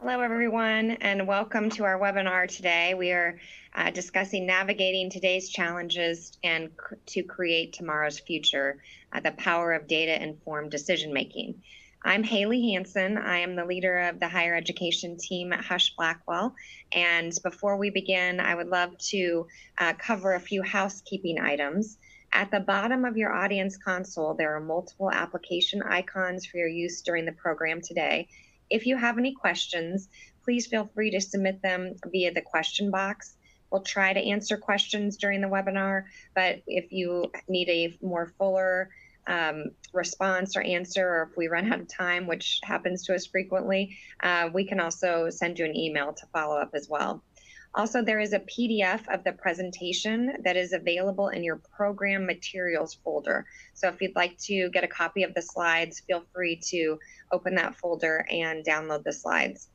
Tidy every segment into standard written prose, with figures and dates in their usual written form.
Hello, everyone, and welcome to our webinar today. We are discussing navigating today's challenges and to create tomorrow's future, the power of data-informed decision-making. I'm Haley Hansen. I am the leader of the higher education team at Husch Blackwell. And before we begin, I would love to cover a few housekeeping items. At the bottom of your audience console, there are multiple application icons for your use during the program today. If you have any questions, please feel free to submit them via the question box. We'll try to answer questions during the webinar, but if you need a more fuller response or answer, or if we run out of time, which happens to us frequently, we can also send you an email to follow up as well. Also, there is a PDF of the presentation that is available in your program materials folder. So if you'd like to get a copy of the slides, feel free to open that folder and download the slides.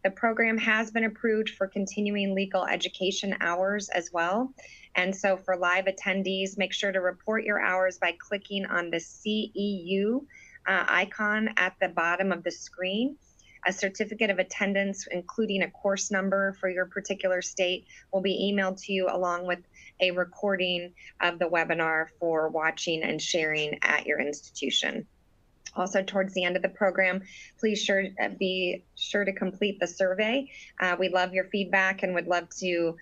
The program has been approved for continuing legal education hours as well. And so for live attendees, make sure to report your hours by clicking on the CEU icon at the bottom of the screen. A certificate of attendance, including a course number for your particular state, will be emailed to you along with a recording of the webinar for watching and sharing at your institution. Also, towards the end of the program, please be sure to complete the survey. We love your feedback and would love to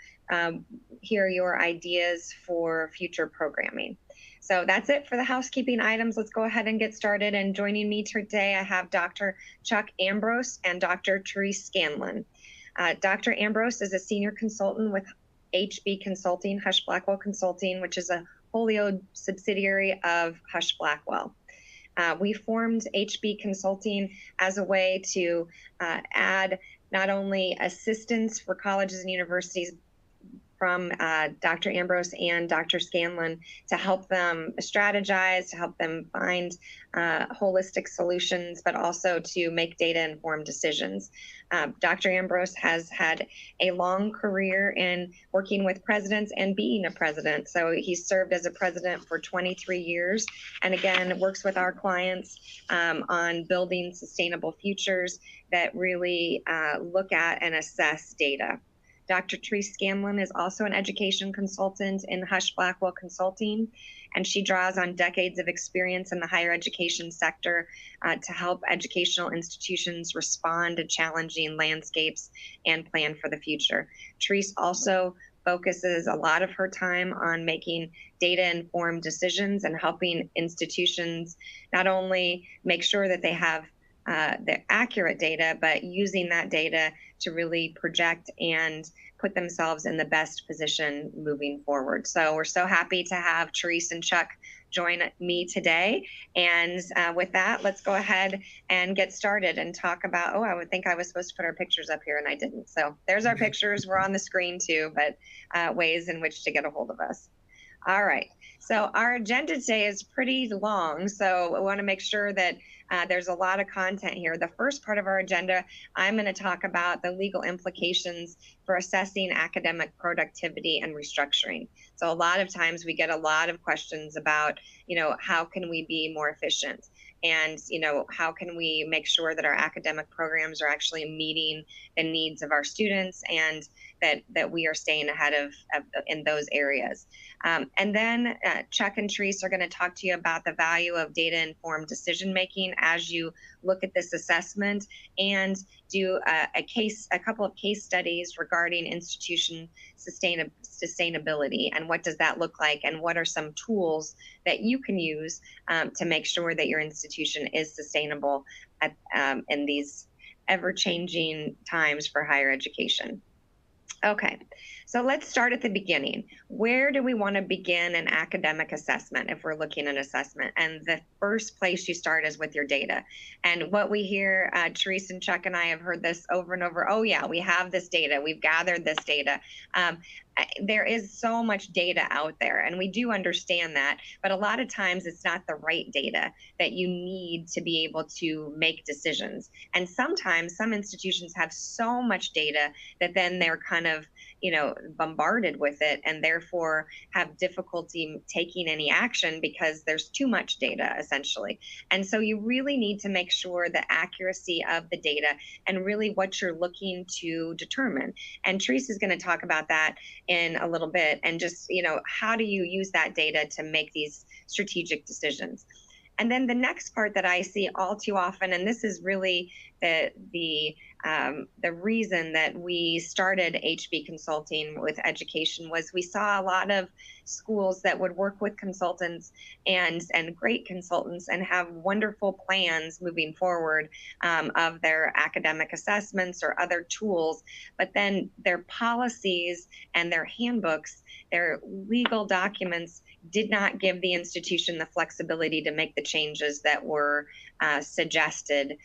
hear your ideas for future programming. So that's it for the housekeeping items. Let's go ahead and get started. And joining me today, I have Dr. Chuck Ambrose and Dr. Therese Scanlon. Dr. Ambrose is a senior consultant with HB Consulting, Husch Blackwell Consulting, which is a wholly owned subsidiary of Husch Blackwell. We formed HB Consulting as a way to add not only assistance for colleges and universities from Dr. Ambrose and Dr. Scanlon to help them strategize, to help them find holistic solutions, but also to make data-informed decisions. Dr. Ambrose has had a long career in working with presidents and being a president. So he's served as a president for 23 years, and again, works with our clients on building sustainable futures that really look at and assess data. Dr. Therese Scanlon is also an education consultant in Husch Blackwell Consulting, and she draws on decades of experience in the higher education sector to help educational institutions respond to challenging landscapes and plan for the future. Therese also focuses a lot of her time on making data-informed decisions and helping institutions not only make sure that they have the accurate data, but using that data to really project and put themselves in the best position moving forward. So we're so happy to have Therese and Chuck join me today. And with that, let's go ahead and get started and talk about, I would think I was supposed to put our pictures up here and I didn't. So there's our pictures. We're on the screen too, but ways in which to get a hold of us. All right, so our agenda today is pretty long, so I want to make sure that there's a lot of content here. The first part of our agenda, I'm going to talk about the legal implications for assessing academic productivity and restructuring. So a lot of times we get a lot of questions about, how can we be more efficient? And, how can we make sure that our academic programs are actually meeting the needs of our students and that we are staying ahead of in those areas. And then Chuck and Therese are going to talk to you about the value of data-informed decision-making as you look at this assessment and do a couple of case studies regarding institution sustainability and what does that look like and what are some tools that you can use to make sure that your institution is sustainable in these ever-changing times for higher education. Okay, so let's start at the beginning. Where do we want to begin an academic assessment if we're looking at assessment? And the first place you start is with your data. And what we hear, Therese and Chuck and I have heard this over and over, oh yeah, we have this data, we've gathered this data. There is so much data out there, and we do understand that, but a lot of times it's not the right data that you need to be able to make decisions. And sometimes some institutions have so much data that then they're kind of bombarded with it, and therefore have difficulty taking any action because there's too much data, essentially. And so you really need to make sure the accuracy of the data and really what you're looking to determine. And Therese is going to talk about that in a little bit, and just, how do you use that data to make these strategic decisions. And then the next part that I see all too often, and this is really the reason that we started HB Consulting with education, was we saw a lot of schools that would work with consultants and great consultants and have wonderful plans moving forward of their academic assessments or other tools, but then their policies and their handbooks, their legal documents, did not give the institution the flexibility to make the changes that were suggested,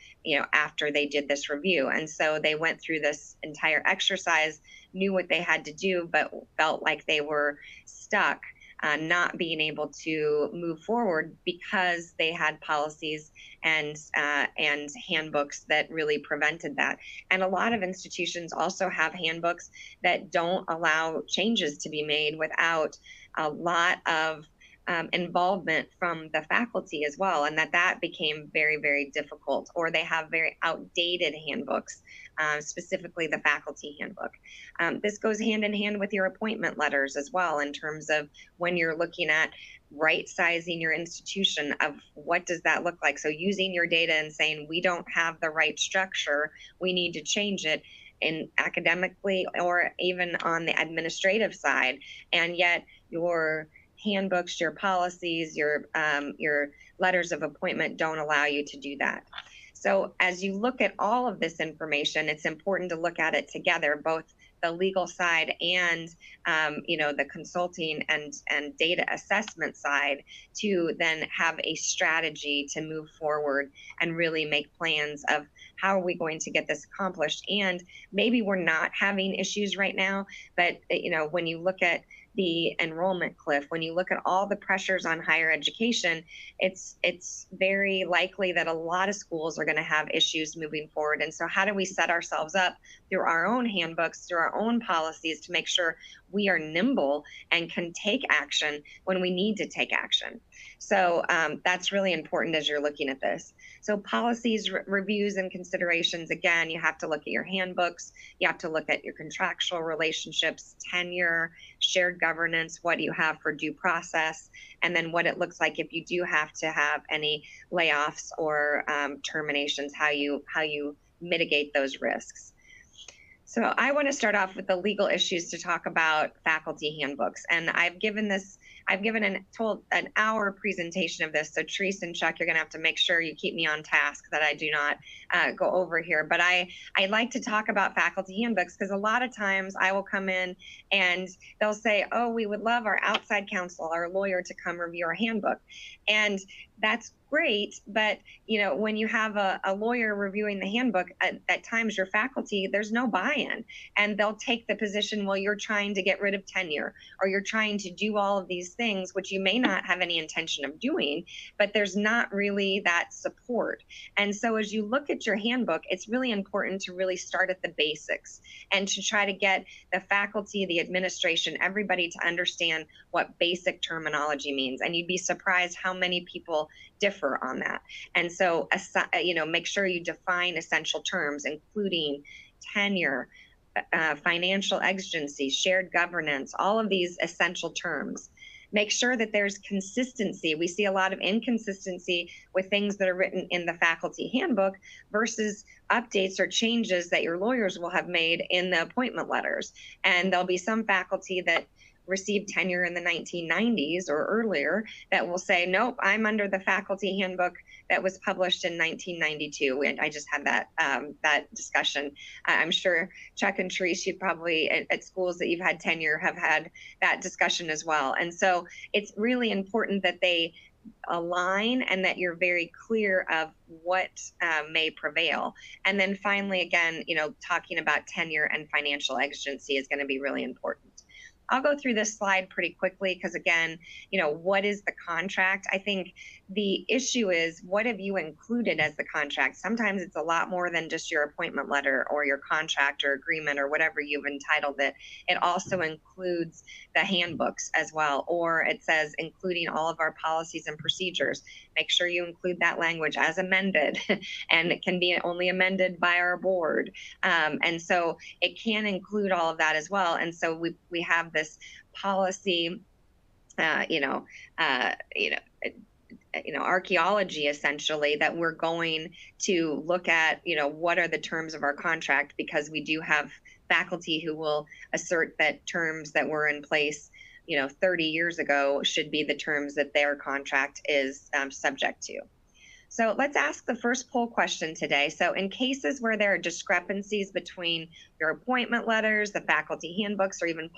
after they did this review. And so they went through this entire exercise, knew what they had to do, but felt like they were stuck, not being able to move forward because they had policies and handbooks that really prevented that. And a lot of institutions also have handbooks that don't allow changes to be made without a lot of involvement from the faculty as well, and that became very, very difficult. Or they have very outdated handbooks, specifically the faculty handbook. This goes hand in hand with your appointment letters as well, in terms of when you're looking at right sizing your institution, of what does that look like. So using your data and saying, we don't have the right structure, we need to change it, in academically or even on the administrative side, and yet your handbooks, your policies, your letters of appointment don't allow you to do that. So as you look at all of this information, it's important to look at it together, both the legal side and the consulting and data assessment side, to then have a strategy to move forward and really make plans of how are we going to get this accomplished. And maybe we're not having issues right now, but when you look at the enrollment cliff, when you look at all the pressures on higher education, it's very likely that a lot of schools are going to have issues moving forward. And so how do we set ourselves up through our own handbooks, through our own policies, to make sure we are nimble and can take action when we need to take action? So that's really important as you're looking at this. So policies, reviews, and considerations, again, you have to look at your handbooks, you have to look at your contractual relationships, tenure, shared governance, what you have for due process, and then what it looks like if you do have to have any layoffs or terminations, how you mitigate those risks. So I want to start off with the legal issues to talk about faculty handbooks. And I've given an hour presentation of this. So Therese and Chuck, you're going to have to make sure you keep me on task, that I do not go over here. But I like to talk about faculty handbooks because a lot of times I will come in and they'll say, oh, we would love our outside counsel, our lawyer, to come review our handbook. And that's great, but when you have a lawyer reviewing the handbook, at times your faculty, there's no buy-in, and they'll take the position, well, you're trying to get rid of tenure, or you're trying to do all of these things, which you may not have any intention of doing, but there's not really that support. And so as you look at your handbook, it's really important to really start at the basics and to try to get the faculty, the administration, everybody to understand what basic terminology means. And you'd be surprised how many people differ on that. And so, make sure you define essential terms, including tenure, financial exigency, shared governance, all of these essential terms. Make sure that there's consistency. We see a lot of inconsistency with things that are written in the faculty handbook versus updates or changes that your lawyers will have made in the appointment letters. And there'll be some faculty that received tenure in the 1990s or earlier that will say, nope, I'm under the faculty handbook that was published in 1992. And I just had that discussion. I'm sure Chuck and Therese, you probably at schools that you've had tenure have had that discussion as well. And so it's really important that they align and that you're very clear of what may prevail. And then finally, again, talking about tenure and financial exigency is going to be really important. I'll go through this slide pretty quickly because, again, what is the contract? I think the issue is, what have you included as the contract? Sometimes it's a lot more than just your appointment letter or your contract or agreement or whatever you've entitled it. It also includes the handbooks as well, or it says including all of our policies and procedures. Make sure you include that language as amended, and it can be only amended by our board. And so it can include all of that as well. And so we have this policy, archaeology essentially, that we're going to look at, what are the terms of our contract, because we do have faculty who will assert that terms that were in place 30 years ago should be the terms that their contract is subject to. So let's ask the first poll question today. So in cases where there are discrepancies between your appointment letters, the faculty handbooks, or even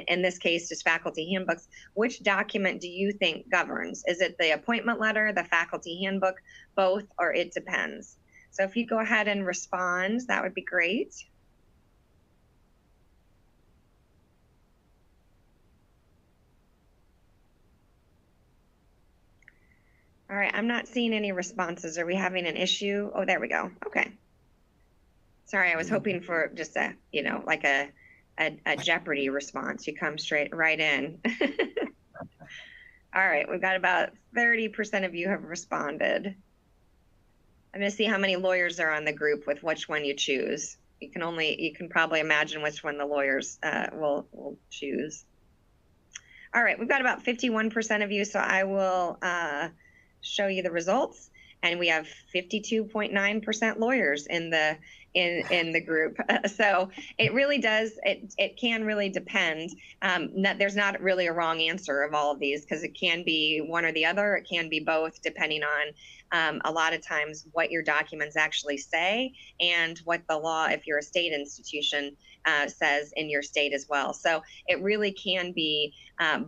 in this case, just faculty handbooks, which document do you think governs? Is it the appointment letter, the faculty handbook, both, or it depends? So if you go ahead and respond, that would be great. All right, I'm not seeing any responses. Are we having an issue? Oh, there we go. Okay. Sorry, I was hoping for just a, like a Jeopardy response. You come straight right in. All right, we've got about 30% of you have responded. I'm gonna see how many lawyers are on the group with which one you choose. You can probably imagine which one the lawyers will choose. All right, we've got about 51% of you, so I will show you the results, and we have 52.9% lawyers in the group. So it really does, it can really depend. There's not really a wrong answer of all of these, because it can be one or the other. It can be both, depending on a lot of times what your documents actually say and what the law, if you're a state institution, says in your state as well. So it really can be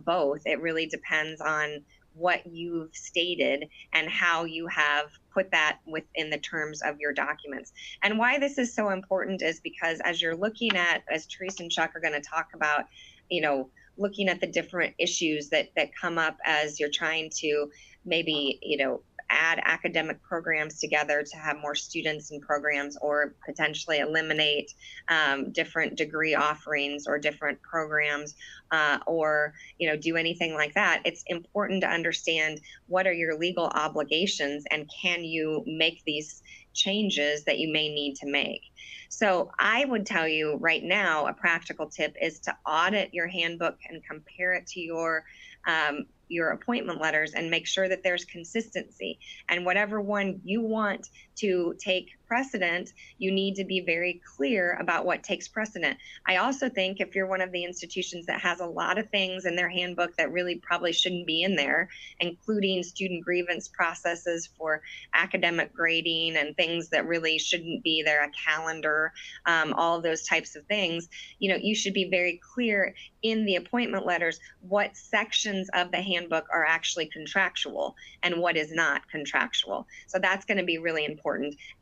both. It really depends on what you've stated and how you have put that within the terms of your documents. And why this is so important is because as you're looking at, as Teresa and Chuck are going to talk about, looking at the different issues that come up as you're trying to maybe, add academic programs together to have more students in programs, or potentially eliminate different degree offerings or different programs, or do anything like that. It's important to understand what are your legal obligations, and can you make these changes that you may need to make. So I would tell you right now, a practical tip is to audit your handbook and compare it to your appointment letters, and make sure that there's consistency. And whatever one you want to take precedent, you need to be very clear about what takes precedent. I also think if you're one of the institutions that has a lot of things in their handbook that really probably shouldn't be in there, including student grievance processes for academic grading and things that really shouldn't be there, a calendar, all of those types of things, you should be very clear in the appointment letters what sections of the handbook are actually contractual and what is not contractual. So that's going to be really important.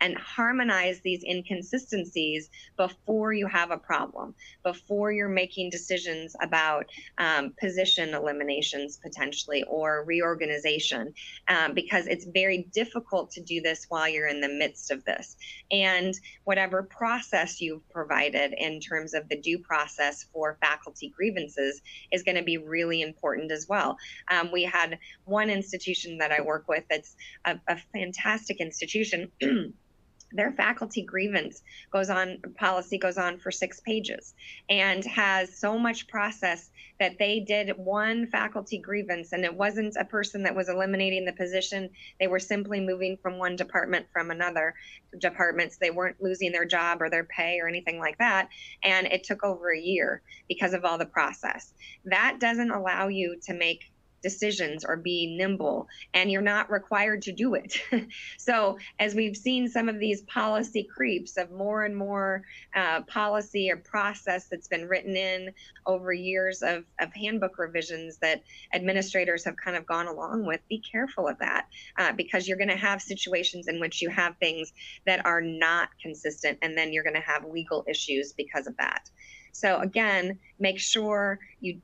And harmonize these inconsistencies before you have a problem, before you're making decisions about position eliminations potentially, or reorganization, because it's very difficult to do this while you're in the midst of this. And whatever process you've provided in terms of the due process for faculty grievances is going to be really important as well. We had one institution that I work with that's a fantastic institution. Their faculty grievance policy goes on for 6 pages, and has so much process that they did one faculty grievance, and it wasn't a person that was eliminating the position. They were simply moving from one department from another departments. They weren't losing their job or their pay or anything like that. And it took over a year because of all the process. That doesn't allow you to make decisions or be nimble, and you're not required to do it. So as we've seen some of these policy creeps of more and more policy or process that's been written in over years of handbook revisions that administrators have kind of gone along with, be careful of that, because you're going to have situations in which you have things that are not consistent, and then you're going to have legal issues because of that. So again, make sure you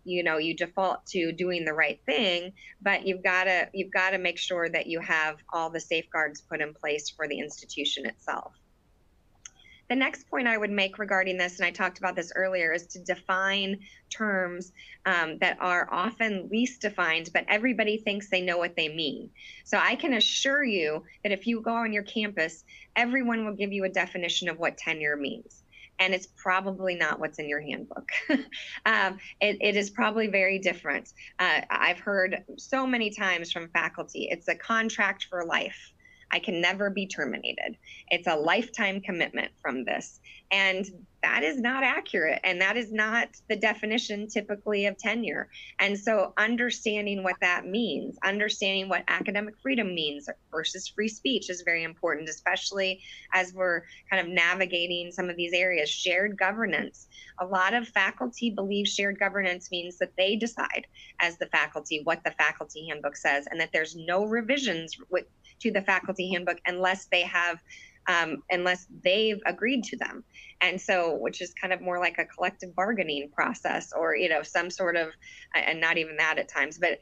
default to doing the right thing, but you've got to make sure that you have all the safeguards put in place for the institution itself. The next point I would make regarding this, and I talked about this earlier, is to define terms that are often least defined, but everybody thinks they know what they mean. So I can assure you that if you go on your campus, everyone will give you a definition of what tenure means. And it's probably not what's in your handbook. It is probably very different. I've heard so many times from faculty, it's a contract for life. I can never be terminated. It's a lifetime commitment from this. And that is not accurate. And that is not the definition typically of tenure. And so understanding what that means, understanding what academic freedom means versus free speech is very important, especially as we're kind of navigating some of these areas. Shared governance. A lot of faculty believe shared governance means that they decide as the faculty what the faculty handbook says, and that there's no revisions to the faculty handbook unless they've agreed to them. And so, which is kind of more like a collective bargaining process, or, some sort of, and not even that at times, but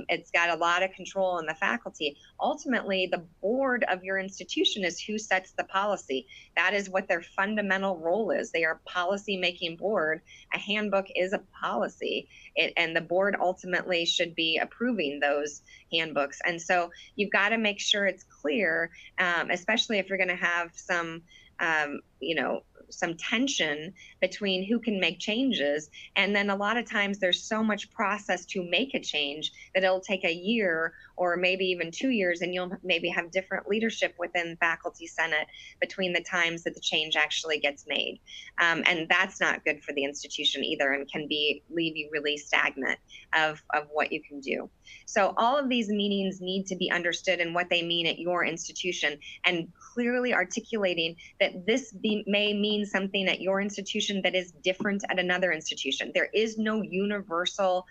it's got a lot of control in the faculty. Ultimately, the board of your institution is who sets the policy. That is what their fundamental role is. They are a policy-making board. A handbook is a policy, and the board ultimately should be approving those handbooks. And so you've got to make sure it's clear, especially if you're going to have some tension between who can make changes. And then a lot of times there's so much process to make a change that it'll take a year or maybe even 2 years, and you'll maybe have different leadership within faculty senate between the times that the change actually gets made. And that's not good for the institution either, and can leave you really stagnant of what you can do. So all of these meanings need to be understood and what they mean at your institution, and clearly articulating that this may mean something at your institution that is different at another institution. There is no universally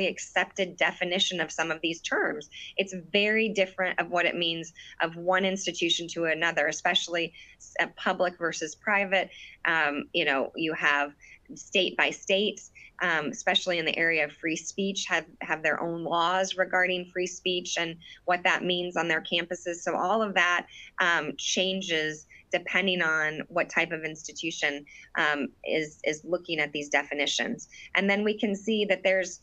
accepted definition of some of these terms. It's very different of what it means of one institution to another, especially public versus private. You have state by state, especially in the area of free speech, have their own laws regarding free speech and what that means on their campuses. So all of that changes depending on what type of institution is looking at these definitions. And then we can see that there's,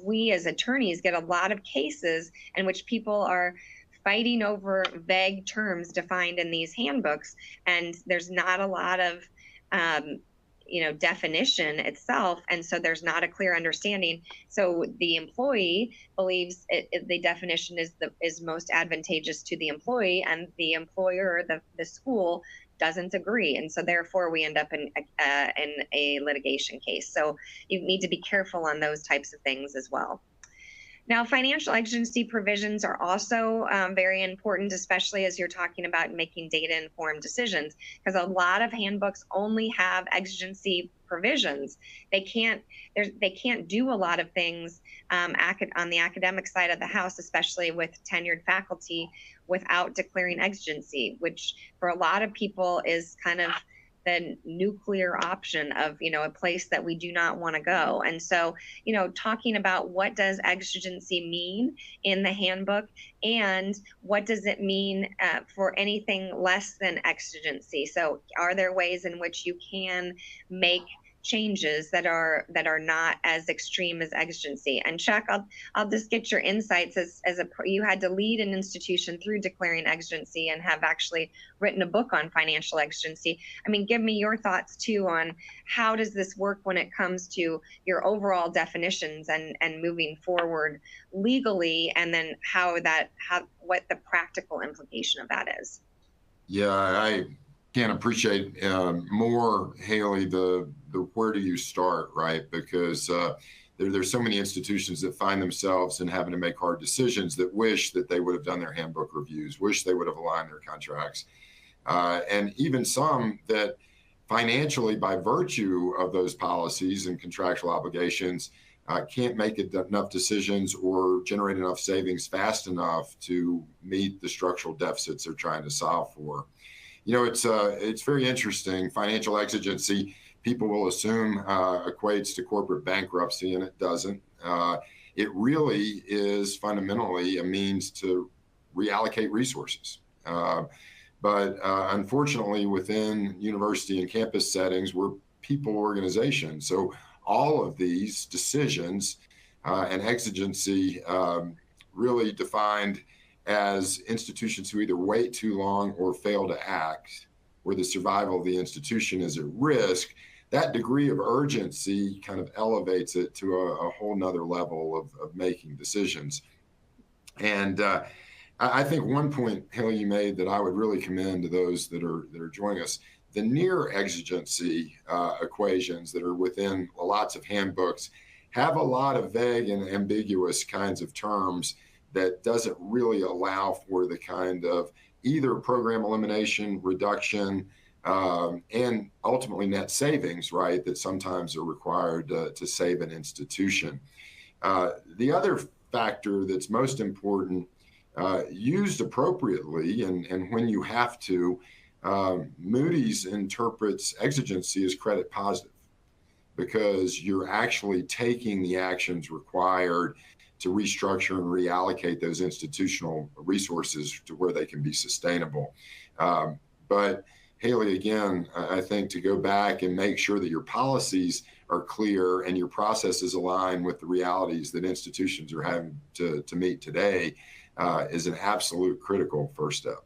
we as attorneys get a lot of cases in which people are fighting over vague terms defined in these handbooks, and there's not a lot of definition itself, and so there's not a clear understanding. So the employee believes the definition is most advantageous to the employee, and the employer, the school, doesn't agree, and so therefore we end up in a litigation case. So you need to be careful on those types of things as well. Now, financial exigency provisions are also very important, especially as you're talking about making data-informed decisions, because a lot of handbooks only have exigency provisions. They can't do a lot of things on the academic side of the house, especially with tenured faculty, without declaring exigency, which for a lot of people is kind of the nuclear option of, a place that we do not want to go. And so, talking about what does exigency mean in the handbook, and what does it mean for anything less than exigency? So are there ways in which you can make changes that are not as extreme as exigency? And Chuck, I'll just get your insights you had to lead an institution through declaring exigency and have actually written a book on financial exigency. I mean, give me your thoughts too on how does this work when it comes to your overall definitions and moving forward legally, and then what the practical implication of that is. Yeah, I can't appreciate more, Haley, the where do you start, right? Because there's so many institutions that find themselves in having to make hard decisions that wish that they would have done their handbook reviews, wish they would have aligned their contracts, and even some that financially, by virtue of those policies and contractual obligations, can't make enough decisions or generate enough savings fast enough to meet the structural deficits they're trying to solve for. It's very interesting. Financial exigency people will assume equates to corporate bankruptcy, and it doesn't. It really is fundamentally a means to reallocate resources. But unfortunately, within university and campus settings, we're people organizations. So all of these decisions and exigency really defined as institutions who either wait too long or fail to act, where the survival of the institution is at risk. That degree of urgency kind of elevates it to a whole nother level of making decisions. And I think one point, Haley, you made that I would really commend to those that are joining us. The near exigency equations that are within lots of handbooks have a lot of vague and ambiguous kinds of terms that doesn't really allow for the kind of either program elimination, reduction, and ultimately net savings, right, that sometimes are required to save an institution. The other factor that's most important, used appropriately, and when you have to, Moody's interprets exigency as credit positive, because you're actually taking the actions required to restructure and reallocate those institutional resources to where they can be sustainable. But Haley, again, I think to go back and make sure that your policies are clear and your processes align with the realities that institutions are having to meet today is an absolute critical first step.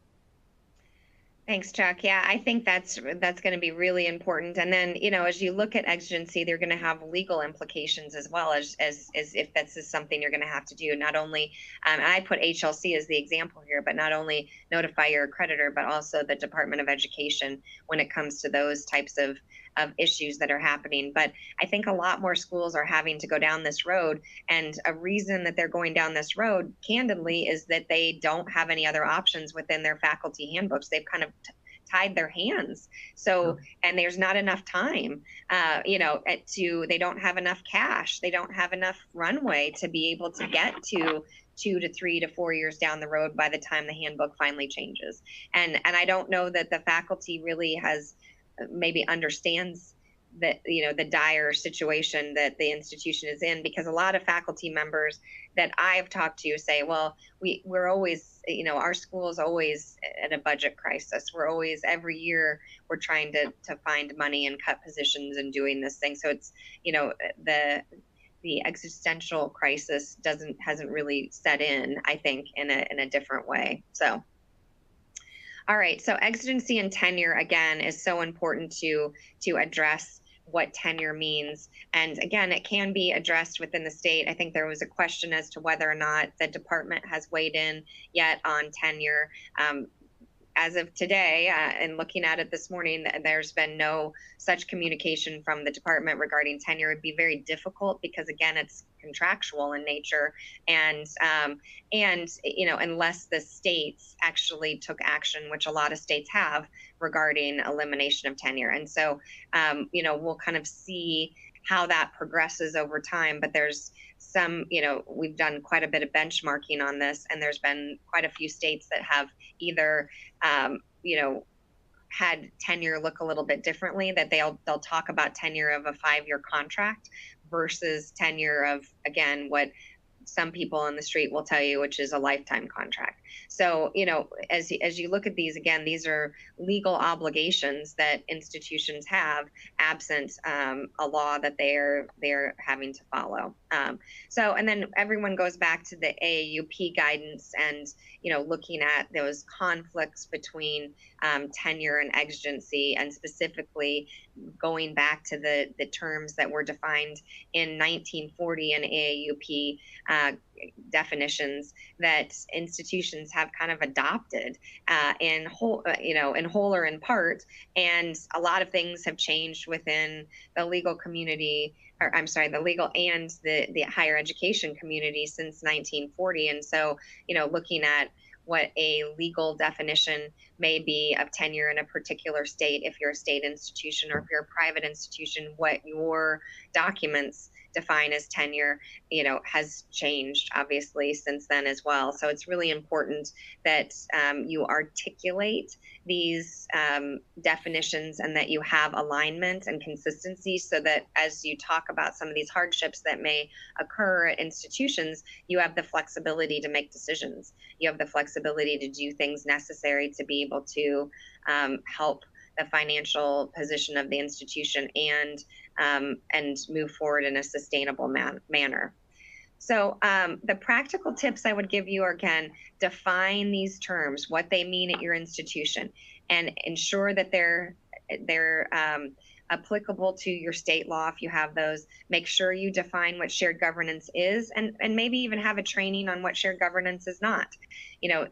Thanks, Chuck. Yeah, I think that's going to be really important. And then, as you look at exigency, they're going to have legal implications as well as if that's something you're going to have to do. Not only, and I put HLC as the example here, but not only notify your creditor, but also the Department of Education when it comes to those types of issues that are happening. But I think a lot more schools are having to go down this road. And a reason that they're going down this road, candidly, is that they don't have any other options within their faculty handbooks. They've kind of tied their hands. So, and there's not enough time, they don't have enough cash. They don't have enough runway to be able to get to 2 to 3 to 4 years down the road by the time the handbook finally changes. And I don't know that the faculty really has maybe understands that the dire situation that the institution is in, because a lot of faculty members that I've talked to say, well, we're always, our school is always at a budget crisis. We're always, every year we're trying to find money and cut positions and doing this thing. So it's, the existential crisis hasn't really set in, I think, in a different way. So all right, so exigency and tenure, again, is so important to address what tenure means. And again, it can be addressed within the state. I think there was a question as to whether or not the department has weighed in yet on tenure. As of today, and looking at it this morning, there's been no such communication from the department regarding tenure. It'd be very difficult because, again, it's contractual in nature, and unless the states actually took action, which a lot of states have, regarding elimination of tenure. And so, we'll kind of see how that progresses over time. But there's some, we've done quite a bit of benchmarking on this, and there's been quite a few states that have either, had tenure look a little bit differently, that they'll talk about tenure of a 5-year contract versus tenure of, again, what some people on the street will tell you, which is a lifetime contract. So, as you look at these, again, these are legal obligations that institutions have, absent a law that they're having to follow. So, and then everyone goes back to the AAUP guidance and, looking at those conflicts between tenure and exigency, and specifically going back to the terms that were defined in 1940 in AAUP definitions that institutions have kind of adopted in whole or in part. And a lot of things have changed within the legal community, or I'm sorry, the legal and the higher education community since 1940. And so, looking at what a legal definition may be of tenure in a particular state, if you're a state institution, or if you're a private institution, what your documents define as tenure, has changed obviously since then as well. So it's really important that you articulate these definitions and that you have alignment and consistency, so that as you talk about some of these hardships that may occur at institutions, you have the flexibility to make decisions. You have the flexibility to do things necessary to be able to help the financial position of the institution and move forward in a sustainable manner. So the practical tips I would give you are, again, define these terms, what they mean at your institution, and ensure that they're applicable to your state law if you have those. Make sure you define what shared governance is, and maybe even have a training on what shared governance is not.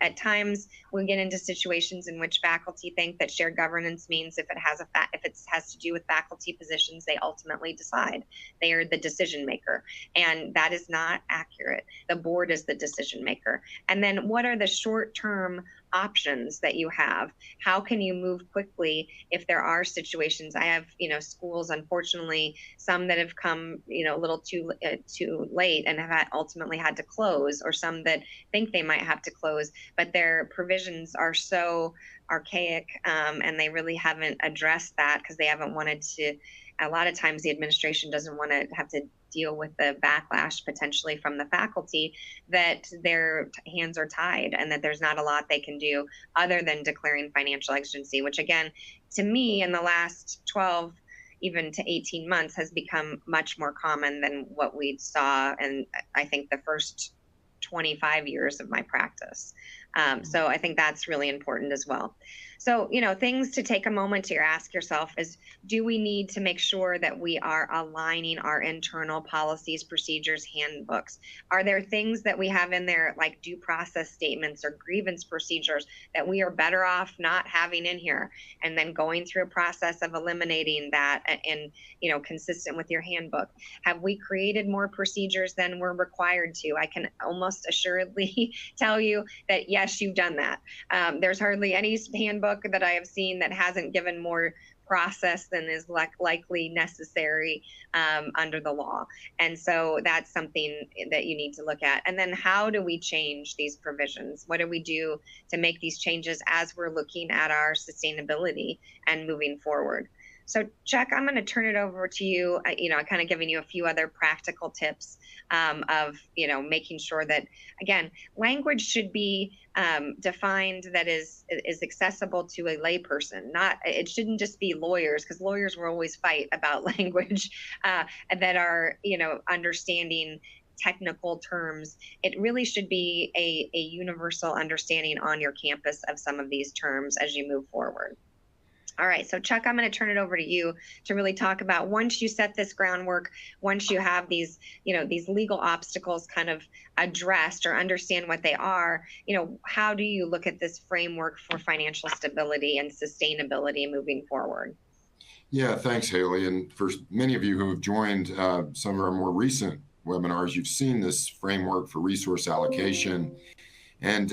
At times we get into situations in which faculty think that shared governance means if it has to do with faculty positions, they ultimately decide. They are the decision maker, and that is not accurate. The board is the decision maker. And then what are the short-term options that you have? How can you move quickly if there are situations? I have, schools, unfortunately, some that have come, a little too late and have ultimately had to close, or some that think they might have to close, but their provisions are so archaic, and they really haven't addressed that because they haven't wanted to. A lot of times the administration doesn't want to have to deal with the backlash potentially from the faculty, that their hands are tied and that there's not a lot they can do other than declaring financial exigency, which, again, to me, in the last 12 even to 18 months has become much more common than what we saw, and I think the first 25 years of my practice. So I think that's really important as well. So, things to take a moment to ask yourself is, do we need to make sure that we are aligning our internal policies, procedures, handbooks? Are there things that we have in there, like due process statements or grievance procedures, that we are better off not having in here, and then going through a process of eliminating that and, consistent with your handbook? Have we created more procedures than we're required to? I can almost assuredly tell you that yes, you've done that. There's hardly any handbook that I have seen that hasn't given more process than is likely necessary under the law. And so that's something that you need to look at. And then how do we change these provisions? What do we do to make these changes as we're looking at our sustainability and moving forward? So Chuck, I'm going to turn it over to you. Kind of giving you a few other practical tips of, making sure that, again, language should be defined that is accessible to a layperson. It shouldn't just be lawyers, because lawyers will always fight about language that are, understanding technical terms. It really should be a universal understanding on your campus of some of these terms as you move forward. All right, so Chuck, I'm going to turn it over to you to really talk about, once you set this groundwork, once you have these, these legal obstacles kind of addressed or understand what they are, how do you look at this framework for financial stability and sustainability moving forward? Yeah, thanks, Haley. And for many of you who have joined some of our more recent webinars, you've seen this framework for resource allocation. And,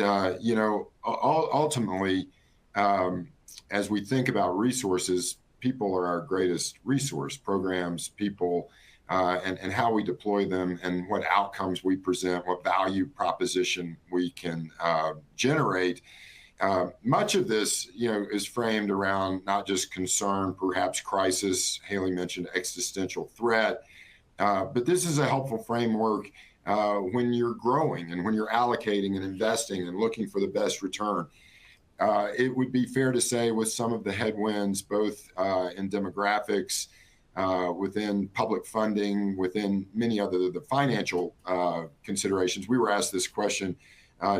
ultimately, as we think about resources, people are our greatest resource. Programs, people, and how we deploy them, and what outcomes we present, what value proposition we can generate. Much of this, is framed around not just concern, perhaps crisis. Haley mentioned existential threat, but this is a helpful framework when you're growing and when you're allocating and investing and looking for the best return. It would be fair to say, with some of the headwinds, both in demographics, within public funding, within many other the financial considerations. We were asked this question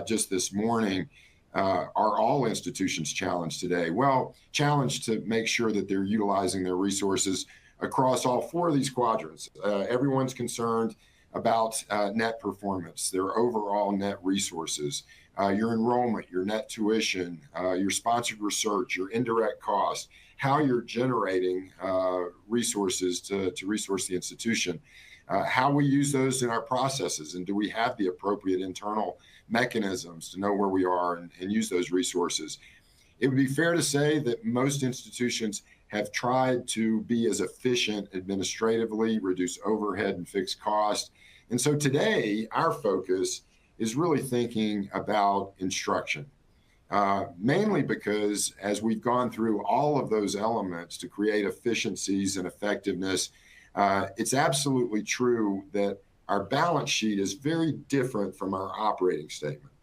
just this morning. Are all institutions challenged today? Well, challenged to make sure that they're utilizing their resources across all four of these quadrants. Everyone's concerned about net performance, their overall net resources, your enrollment, your net tuition, your sponsored research, your indirect costs, how you're generating resources to resource the institution, how we use those in our processes, and do we have the appropriate internal mechanisms to know where we are and use those resources. it would be fair to say that most institutions have tried to be as efficient administratively, reduce overhead and fixed cost. And so today, our focus is really thinking about instruction, mainly because as we've gone through all of those elements to create efficiencies and effectiveness, it's absolutely true that our balance sheet is very different from our operating statement.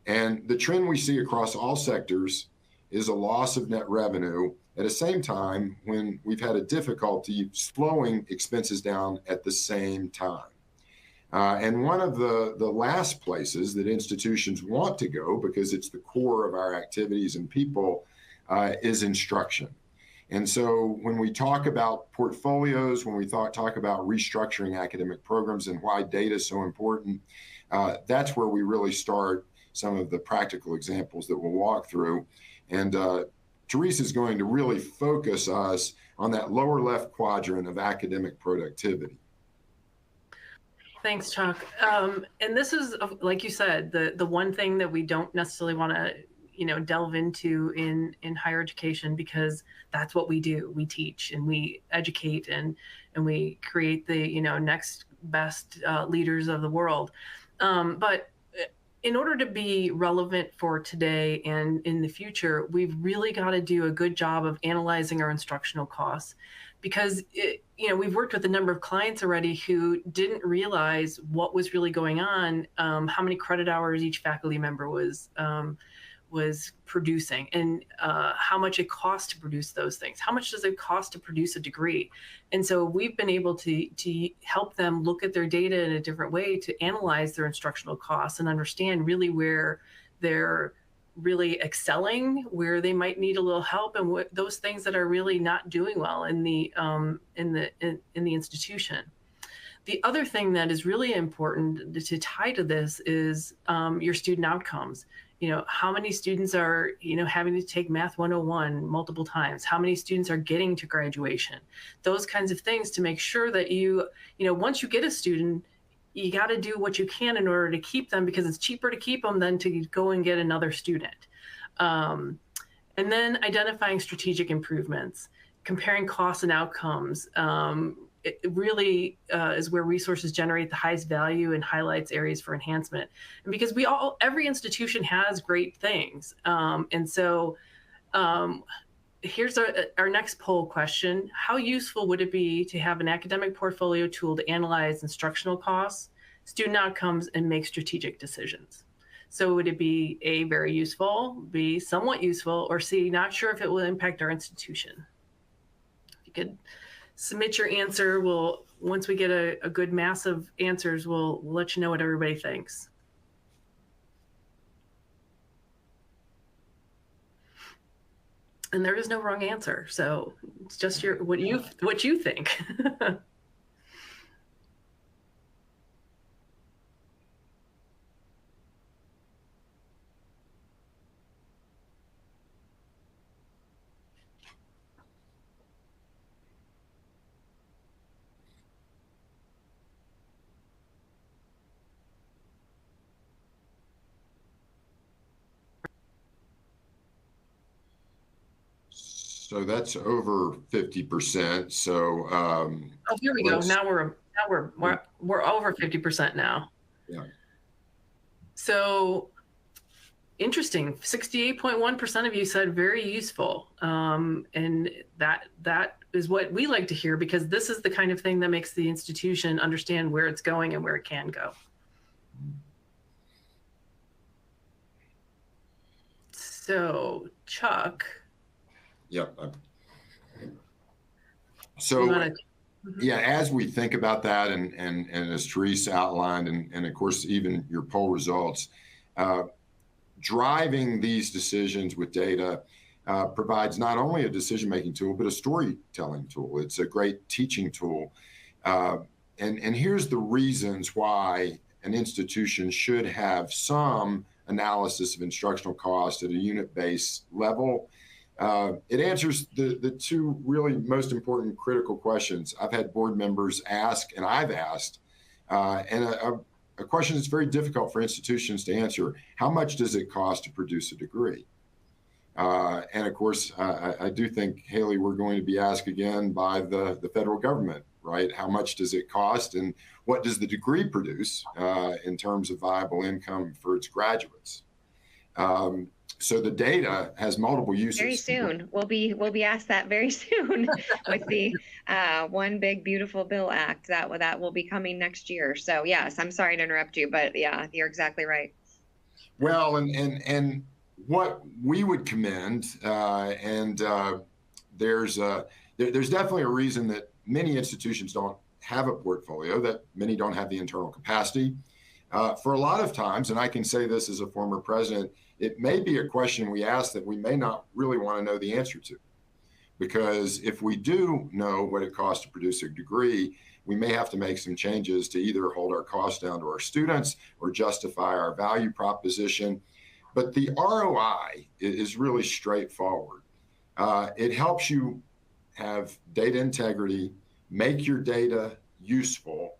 And the trend we see across all sectors is a loss of net revenue at the same time when we've had a difficulty slowing expenses down at the same time. And one of the last places that institutions want to go, because it's the core of our activities and people, is instruction. And so when we talk about portfolios, when we talk about restructuring academic programs and why data is so important, that's where we really start some of the practical examples that we'll walk through. And Teresa is going to really focus us on that lower left quadrant of academic productivity. Thanks, Chuck. And this is, like you said, the one thing that we don't necessarily want to, delve into in higher education, because that's what we do. We teach and we educate and we create the, next best leaders of the world. But in order to be relevant for today and in the future, we've really got to do a good job of analyzing our instructional costs, because we've worked with a number of clients already who didn't realize what was really going on, how many credit hours each faculty member was producing, and how much it costs to produce those things. How much does it cost to produce a degree? And so we've been able to help them look at their data in a different way to analyze their instructional costs and understand really where they're really excelling, where they might need a little help, and what those things that are really not doing well in the institution. The other thing that is really important to tie to this is your student outcomes. How many students are, having to take Math 101 multiple times? How many students are getting to graduation? Those kinds of things to make sure that once you get a student, you got to do what you can in order to keep them, because it's cheaper to keep them than to go and get another student. And then identifying strategic improvements, comparing costs and outcomes. It really is where resources generate the highest value and highlights areas for enhancement. And because every institution has great things. And so here's our next poll question. How useful would it be to have an academic portfolio tool to analyze instructional costs, student outcomes, and make strategic decisions? So would it be A, very useful, B, somewhat useful, or C, not sure if it will impact our institution? If you could submit your answer. Once we get a good mass of answers, we'll let you know what everybody thinks. And there is no wrong answer, so it's just what you think. So that's over 50%. So oh, here we go. Now we're over 50% now. Yeah. So interesting. 68.1% of you said very useful, and that is what we like to hear, because this is the kind of thing that makes the institution understand where it's going and where it can go. So Chuck. Yep. So yeah, as we think about that, and as Teresa outlined, and of course even your poll results, driving these decisions with data provides not only a decision-making tool, but a storytelling tool. It's a great teaching tool. And here's the reasons why an institution should have some analysis of instructional cost at a unit-based level. It answers the two really most important critical questions I've had board members ask, and I've asked, and a question that's very difficult for institutions to answer: how much does it cost to produce a degree? And of course, I do think, Haley, we're going to be asked again by the federal government, right? How much does it cost, and what does the degree produce in terms of viable income for its graduates? So the data has multiple uses. Very soon, we'll be asked that very soon with the One Big Beautiful Bill Act that will be coming next year. So yes, I'm sorry to interrupt you, but yeah, you're exactly right. Well, and what we would commend, there's definitely a reason that many institutions don't have a portfolio, that many don't have the internal capacity. For a lot of times, and I can say this as a former president, it may be a question we ask that we may not really want to know the answer to. Because if we do know what it costs to produce a degree, we may have to make some changes to either hold our costs down to our students or justify our value proposition. But the ROI is really straightforward. It helps you have data integrity, make your data useful.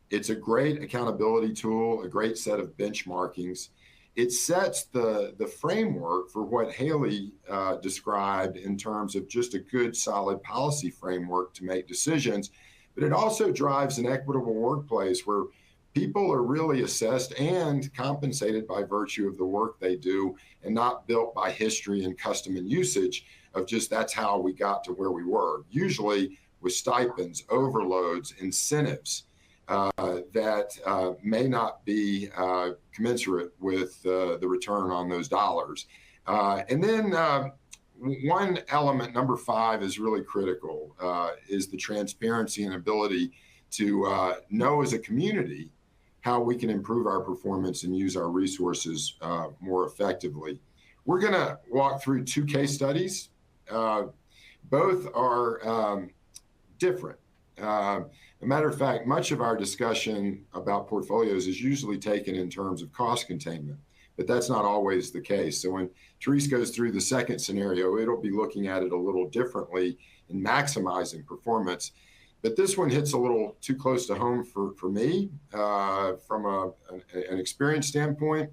It's a great accountability tool, a great set of benchmarkings. It sets the framework for what Haley described in terms of just a good, solid policy framework to make decisions. But it also drives an equitable workplace where people are really assessed and compensated by virtue of the work they do, and not built by history and custom and usage of just that's how we got to where we were, usually with stipends, overloads, incentives that may not be commensurate with the return on those dollars. And then one element, number 5, is really critical, is the transparency and ability to know as a community how we can improve our performance and use our resources more effectively. We're going to walk through 2 case studies. Both are different. A matter of fact, much of our discussion about portfolios is usually taken in terms of cost containment, but that's not always the case. So when Therese goes through the second scenario, it'll be looking at it a little differently in maximizing performance. But this one hits a little too close to home for me from an experience standpoint.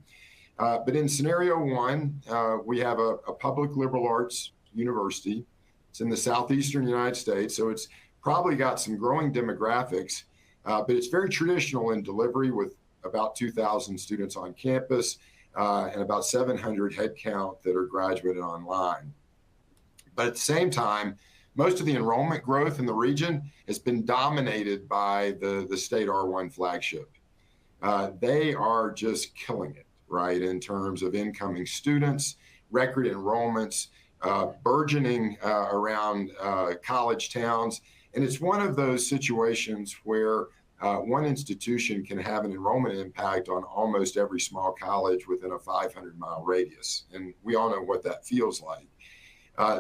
But in scenario 1, we have a public liberal arts university. It's in the southeastern United States, so it's probably got some growing demographics, but it's very traditional in delivery with about 2,000 students on campus and about 700 headcount that are graduated online. But at the same time, most of the enrollment growth in the region has been dominated by the state R1 flagship. They are just killing it, right, in terms of incoming students, record enrollments, burgeoning around college towns. And it's one of those situations where one institution can have an enrollment impact on almost every small college within a 500-mile radius. And we all know what that feels like.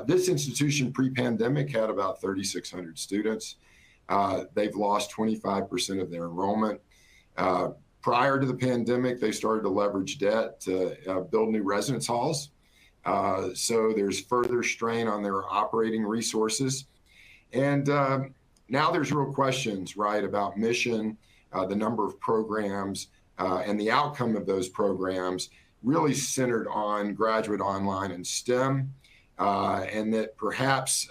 This institution pre-pandemic had about 3,600 students. They've lost 25% of their enrollment. Prior to the pandemic, they started to leverage debt to build new residence halls. So there's further strain on their operating resources. And now there's real questions, right, about mission, the number of programs, and the outcome of those programs really centered on graduate online and STEM, and that perhaps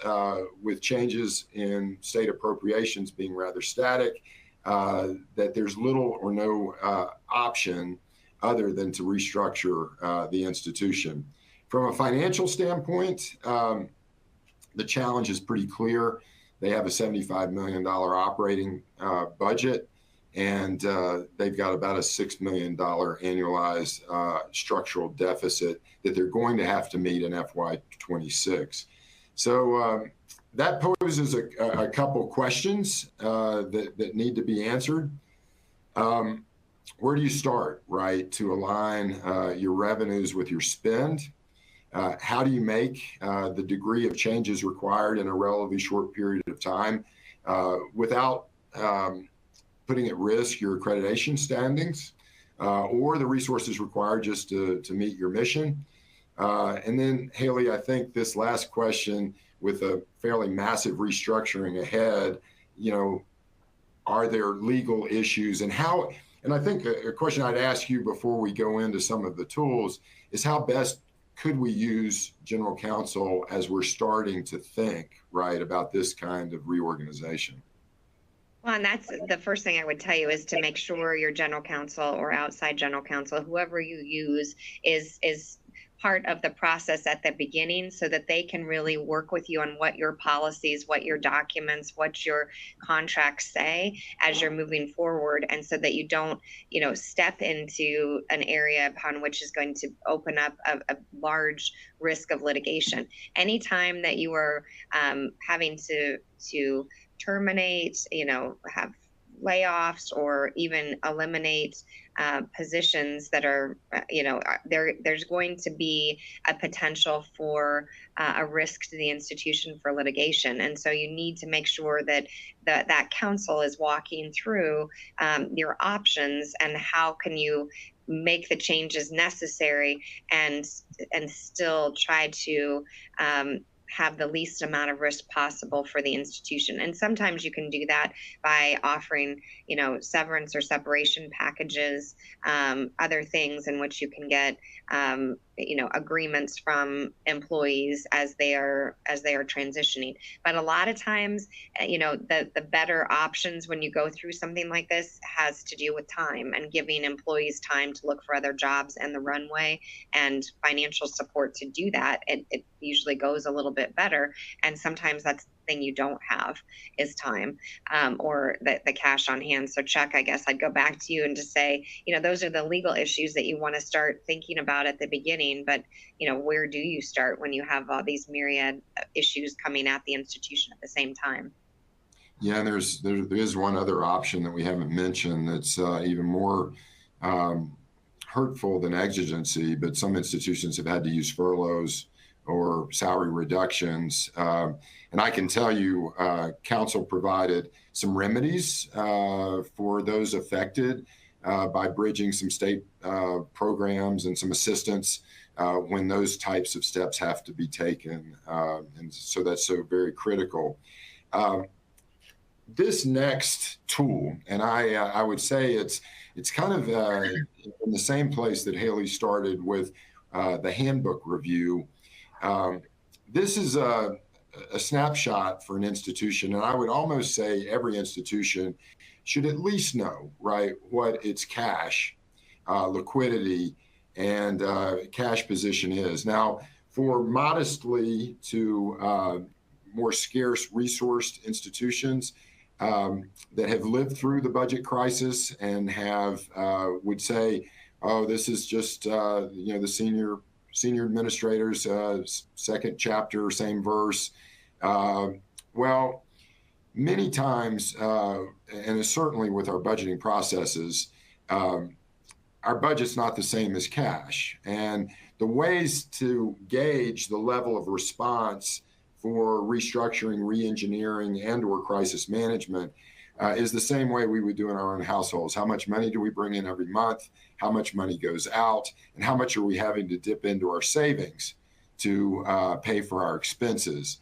with changes in state appropriations being rather static, that there's little or no option other than to restructure the institution. From a financial standpoint, the challenge is pretty clear. They have a $75 million operating budget, and they've got about a $6 million annualized structural deficit that they're going to have to meet in FY26. So that poses a couple questions that need to be answered. Where do you start, right, to align your revenues with your spend? How do you make the degree of changes required in a relatively short period of time without putting at risk your accreditation standings or the resources required just to meet your mission? And then, Haley, I think this last question, with a fairly massive restructuring ahead, are there legal issues, and how? And I think a question I'd ask you before we go into some of the tools is how best could we use general counsel as we're starting to think, right, about this kind of reorganization? Well, and that's the first thing I would tell you is to make sure your general counsel or outside general counsel, whoever you use, is part of the process at the beginning so that they can really work with you on what your policies, what your documents, what your contracts say as you're moving forward, and so that you don't, step into an area upon which is going to open up a large risk of litigation. Anytime that you are having to terminate, have layoffs or even eliminate positions that are, there's going to be a potential for a risk to the institution for litigation. And so you need to make sure that that counsel is walking through your options and how can you make the changes necessary and still try to have the least amount of risk possible for the institution. And sometimes you can do that by offering, severance or separation packages, other things in which you can get, agreements from employees as they are transitioning. But a lot of times, the better options when you go through something like this has to do with time and giving employees time to look for other jobs and the runway and financial support to do that. It usually goes a little bit better. And sometimes that's the thing you don't have is time or the cash on hand. So Chuck, I guess I'd go back to you and just say, those are the legal issues that you want to start thinking about at the beginning. But, where do you start when you have all these myriad issues coming at the institution at the same time? Yeah, and there is one other option that we haven't mentioned that's even more hurtful than exigency, but some institutions have had to use furloughs or salary reductions. And I can tell you, council provided some remedies for those affected by bridging some state programs and some assistance when those types of steps have to be taken. And so that's so very critical. This next tool, and I would say it's kind of in the same place that Haley started with the handbook review. This is a snapshot for an institution, and I would almost say every institution should at least know, right, what its cash, liquidity, and cash position is. Now, for modestly to more scarce resourced institutions that have lived through the budget crisis and have would say, oh, this is just the senior administrators second chapter, same verse. Well, many times, and certainly with our budgeting processes, our budget's not the same as cash. And the ways to gauge the level of response for restructuring, re-engineering, and or crisis management is the same way we would do in our own households. How much money do we bring in every month? How much money goes out? And how much are we having to dip into our savings to pay for our expenses?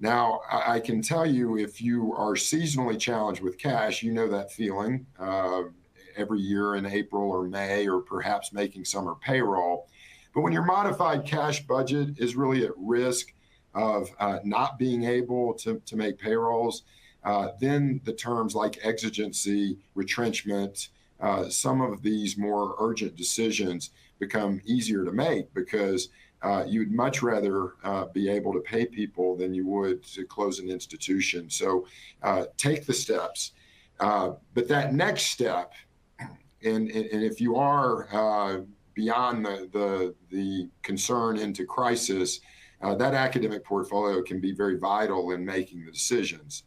Now, I can tell you, if you are seasonally challenged with cash, you know that feeling every year in April or May, or perhaps making summer payroll. But when your modified cash budget is really at risk of not being able to make payrolls, then the terms like exigency, retrenchment, some of these more urgent decisions become easier to make because you'd much rather be able to pay people than you would to close an institution. So take the steps. But that next step, and if you are beyond the concern into crisis, that academic portfolio can be very vital in making the decisions.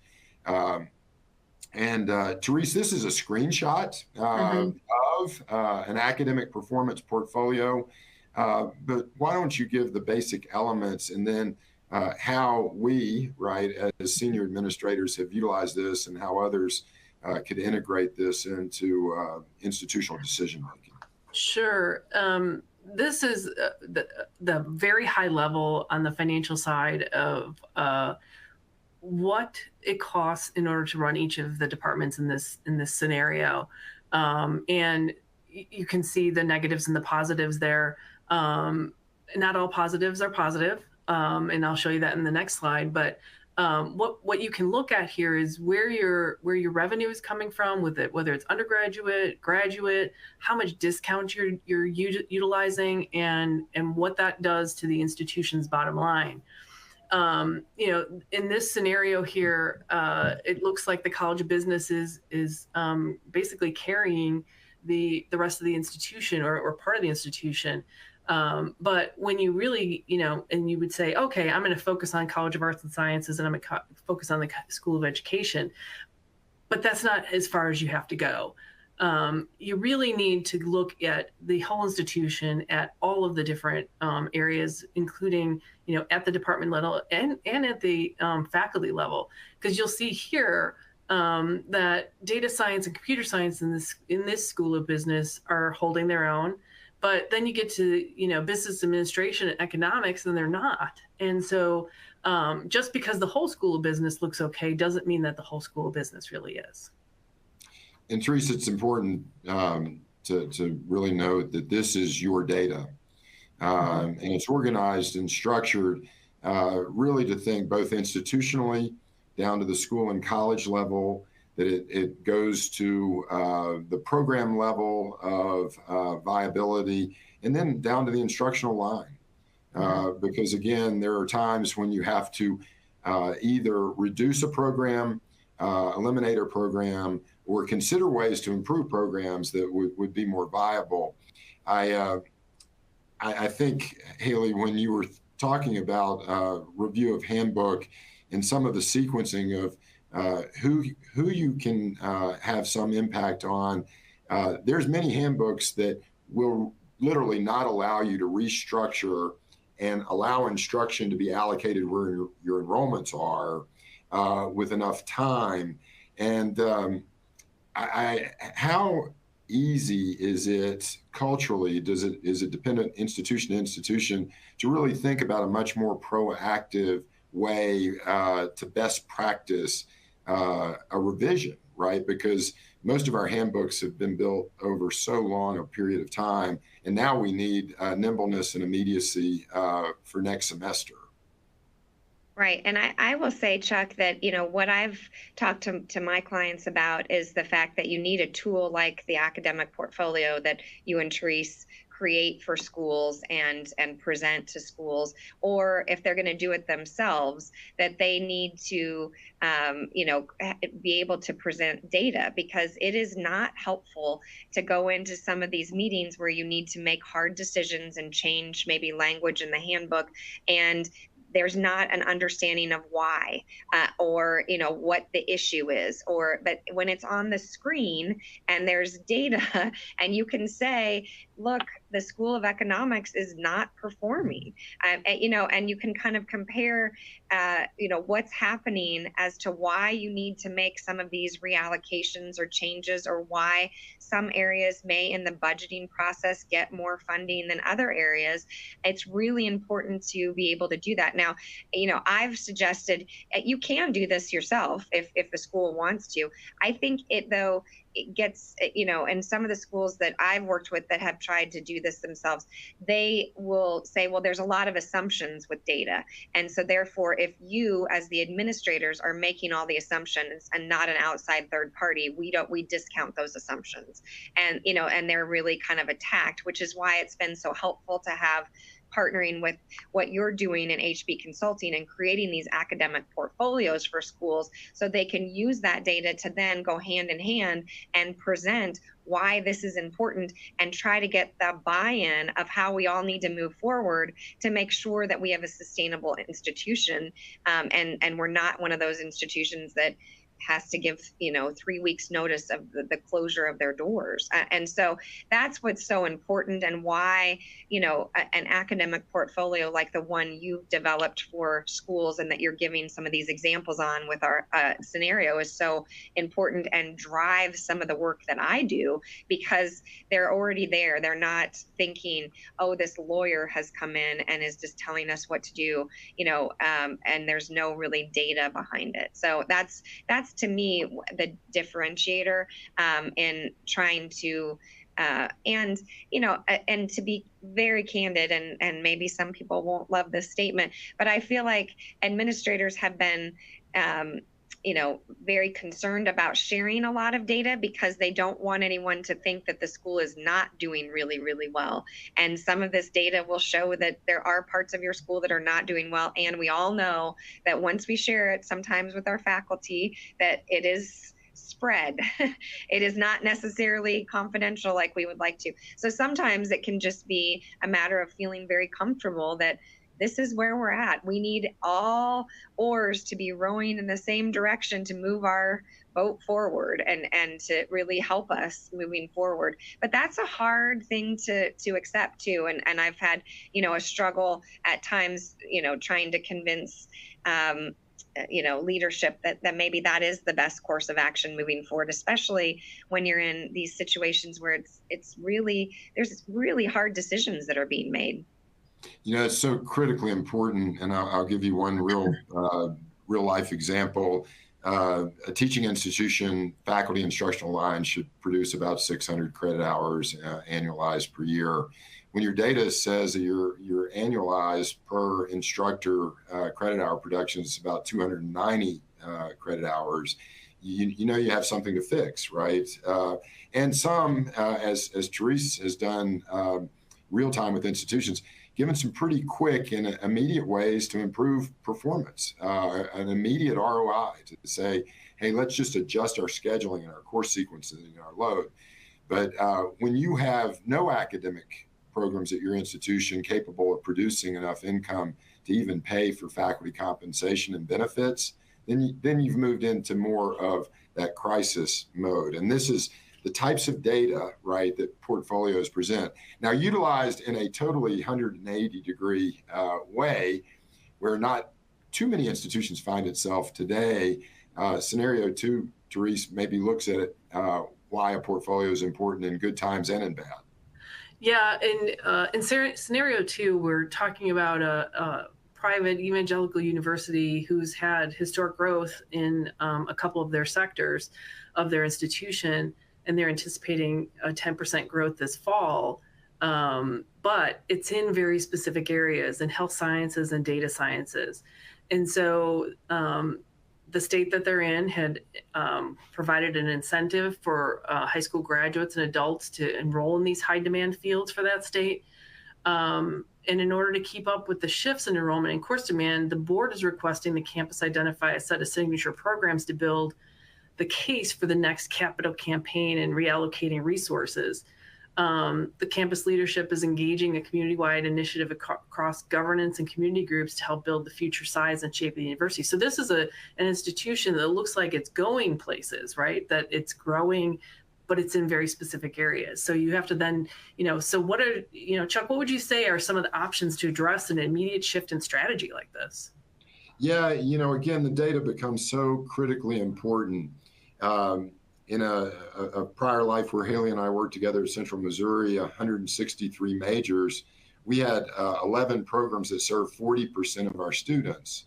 And Therese, this is a screenshot of an academic performance portfolio. But why don't you give the basic elements and then how we, right, as senior administrators have utilized this and how others could integrate this into institutional decision making? Sure. This is the very high level on the financial side of what it costs in order to run each of the departments in this scenario. And you can see the negatives and the positives there. not all positives are positive, and I'll show you that in the next slide. But what you can look at here is where your revenue is coming from with it, whether it's undergraduate, graduate, how much discount you're utilizing, and what that does to the institution's bottom line. In this scenario here, it looks like the College of Business is basically carrying the rest of the institution, or part of the institution. But when you really, and you would say, okay, I'm going to focus on College of Arts and Sciences, and I'm going to focus on the School of Education, but that's not as far as you have to go. You really need to look at the whole institution, at all of the different areas, including, at the department level and at the faculty level, because you'll see here that data science and computer science in this School of Business are holding their own. But then you get to, business administration and economics, and they're not. And so just because the whole School of Business looks okay doesn't mean that the whole School of Business really is. And Teresa, it's important to really note that this is your data, and it's organized and structured really to think both institutionally down to the school and college level, that it goes to the program level of viability, and then down to the instructional line. Because again, there are times when you have to either reduce a program, eliminate a program, or consider ways to improve programs that would be more viable. I think, Haley, when you were talking about review of handbook and some of the sequencing of who you can have some impact on, there's many handbooks that will literally not allow you to restructure and allow instruction to be allocated where your enrollments are with enough time. And how easy is it culturally, is it dependent institution to institution to really think about a much more proactive way to best practice a revision, right? Because most of our handbooks have been built over so long a period of time, and now we need nimbleness and immediacy for next semester. Right. And I will say, Chuck, that, what I've talked to my clients about is the fact that you need a tool like the academic portfolio that you and Therese create for schools and present to schools, or if they're going to do it themselves, that they need to, be able to present data, because it is not helpful to go into some of these meetings where you need to make hard decisions and change maybe language in the handbook, and there's not an understanding of why or what the issue is, but when it's on the screen and there's data and you can say, look, the School of Economics is not performing, and you can kind of compare what's happening as to why you need to make some of these reallocations or changes, or why some areas may in the budgeting process get more funding than other areas. It's really important to be able to do that. Now, I've suggested you can do this yourself if the school wants to. I think it gets, and some of the schools that I've worked with that have tried to do this themselves, they will say, well, there's a lot of assumptions with data. And so therefore, if you as the administrators are making all the assumptions and not an outside third party, we discount those assumptions. And, and they're really kind of attacked, which is why it's been so helpful to have partnering with what you're doing in HB Consulting and creating these academic portfolios for schools, so they can use that data to then go hand in hand and present why this is important and try to get the buy-in of how we all need to move forward to make sure that we have a sustainable institution, and we're not one of those institutions that has to give 3 weeks notice of the closure of their doors. And so that's what's so important, and why an academic portfolio like the one you've developed for schools and that you're giving some of these examples on with our scenario is so important and drives some of the work that I do, because they're already there. They're not thinking, oh, this lawyer has come in and is just telling us what to do, and there's no really data behind it. So that's to me the differentiator in trying to And, and to be very candid, and maybe some people won't love this statement, but I feel like administrators have been, very concerned about sharing a lot of data because they don't want anyone to think that the school is not doing really, really well. And some of this data will show that there are parts of your school that are not doing well. And we all know that once we share it, sometimes with our faculty, that it is spread. It is not necessarily confidential like we would like to. So sometimes it can just be a matter of feeling very comfortable that this is where we're at. We need all oars to be rowing in the same direction to move our boat forward and to really help us moving forward. But that's a hard thing to accept too. And I've had, a struggle at times, trying to convince leadership that maybe that is the best course of action moving forward, especially when you're in these situations where there's really hard decisions that are being made. It's so critically important, and I'll give you one real life example. A teaching institution faculty instructional line should produce about 600 credit hours annualized per year. When your data says that your annualized per instructor credit hour production is about 290 credit hours, you have something to fix, right? And some, as Therese has done real time with institutions, given some pretty quick and immediate ways to improve performance, an immediate ROI to say, hey, let's just adjust our scheduling and our course sequences and our load. But when you have no academic programs at your institution capable of producing enough income to even pay for faculty compensation and benefits, then you've moved into more of that crisis mode. And this is the types of data, right, that portfolios present. Now, utilized in a totally 180-degree way, where not too many institutions find itself today. Scenario 2, Therese, maybe looks at it, why a portfolio is important in good times and in bad. Yeah, in scenario 2, we're talking about a private evangelical university who's had historic growth in a couple of their sectors of their institution, and they're anticipating a 10% growth this fall. But it's in very specific areas in health sciences and data sciences. And so the state that they're in had provided an incentive for high school graduates and adults to enroll in these high demand fields for that state. And in order to keep up with the shifts in enrollment and course demand, the board is requesting the campus identify a set of signature programs to build the case for the next capital campaign and reallocating resources. The campus leadership is engaging a community-wide initiative across governance and community groups to help build the future size and shape of the university. So this is an institution that looks like it's going places, right? That it's growing, but it's in very specific areas. So you have to then, so what are, Chuck, what would you say are some of the options to address an immediate shift in strategy like this? Yeah, again, the data becomes so critically important. In a prior life where Haley and I worked together at Central Missouri, 163 majors, we had 11 programs that served 40% of our students,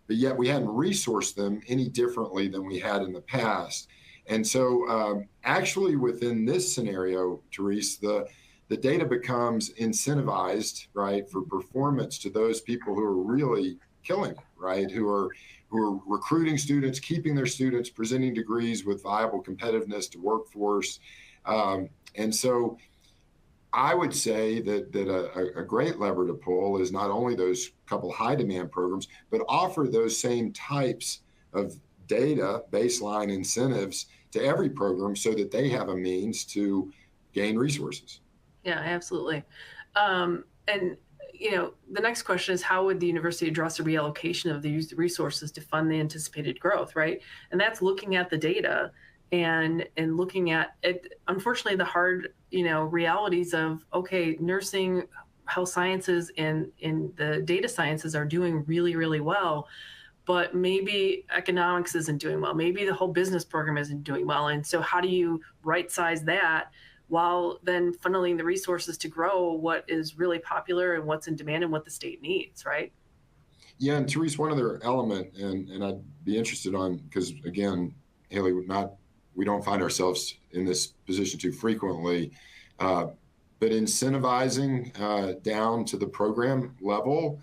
but yet we hadn't resourced them any differently than we had in the past. And so actually within this scenario, Therese, the data becomes incentivized, right, for performance to those people who are really killing it, right, who are recruiting students, keeping their students, presenting degrees with viable competitiveness to workforce. And so I would say that a great lever to pull is not only those couple high demand programs, but offer those same types of data baseline incentives to every program so that they have a means to gain resources. Yeah, absolutely. And the next question is, how would the university address the reallocation of these resources to fund the anticipated growth, right? And that's looking at the data and looking at it. Unfortunately, the hard, realities of, okay, nursing, health sciences, and in the data sciences are doing really, really well, but maybe economics isn't doing well. Maybe the whole business program isn't doing well. And so how do you right size that while then funneling the resources to grow what is really popular and what's in demand and what the state needs, right? Yeah, and Therese, one other element, and I'd be interested on, because again, Haley, we don't find ourselves in this position too frequently, But incentivizing down to the program level,